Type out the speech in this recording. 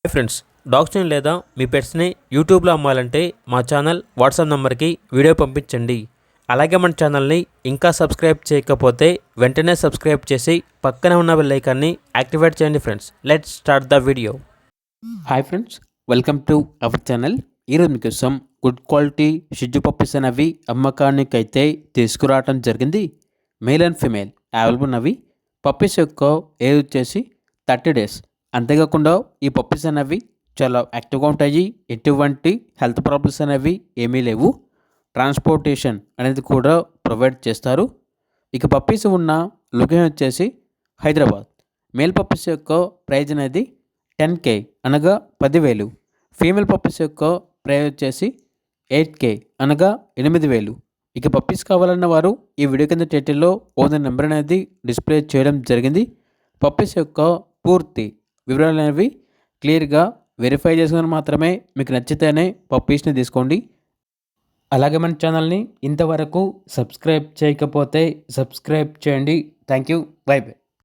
Hi friends, డాగ్స్ని లేదా మీ పెట్స్ని యూట్యూబ్లో అమ్మాలంటే మా ఛానల్ వాట్సాప్ నెంబర్కి వీడియో పంపించండి. అలాగే మన ఛానల్ని ఇంకా సబ్స్క్రైబ్ చేయకపోతే వెంటనే సబ్స్క్రైబ్ చేసి పక్కనే ఉన్న బెల్ ఐకాన్ని యాక్టివేట్ చేయండి friends. Let's start the video. Hi friends, welcome to our channel. ఈరోజు మీకోసం గుడ్ క్వాలిటీ షిజ్జు పప్పీస్ అనేవి అమ్మకానికి అయితే తీసుకురావడం జరిగింది. మేల్ అండ్ ఫీమేల్ అవైలబుల్ ఉన్నవి. పప్పీస్ యొక్క ఏజ్ వచ్చేసి 30 days. అంతేకాకుండా ఈ పప్పీస్ అనేవి చాలా యాక్టివ్గా ఉంటాయి. ఎటువంటి హెల్త్ ప్రాబ్లమ్స్ అనేవి ఏమీ లేవు. ట్రాన్స్పోర్టేషన్ అనేది కూడా ప్రొవైడ్ చేస్తారు. ఇక పప్పీస్ ఉన్న లొకేషన్ వచ్చేసి హైదరాబాద్. మేల్ పప్పీస్ యొక్క ప్రైజ్ అనేది 10K అనగా 10,000. ఫీమేల్ పప్పీస్ యొక్క ప్రైజ్ వచ్చేసి 8K అనగా 8,000. ఇక పప్పీస్ కావాలన్న వారు ఈ వీడియో కింద టైటిల్లో ఓనర్ నెంబర్ అనేది డిస్ప్లే చేయడం జరిగింది. పప్పీస్ యొక్క పూర్తి వివరాలు అనేవి క్లియర్గా వెరిఫై చేసుకుని మాత్రమే మీకు నచ్చితేనే పప్పీస్ని తీసుకోండి. అలాగే మన ఛానల్ని ఇంతవరకు సబ్స్క్రైబ్ చేయకపోతే సబ్స్క్రైబ్ చేయండి. Thank you. By by.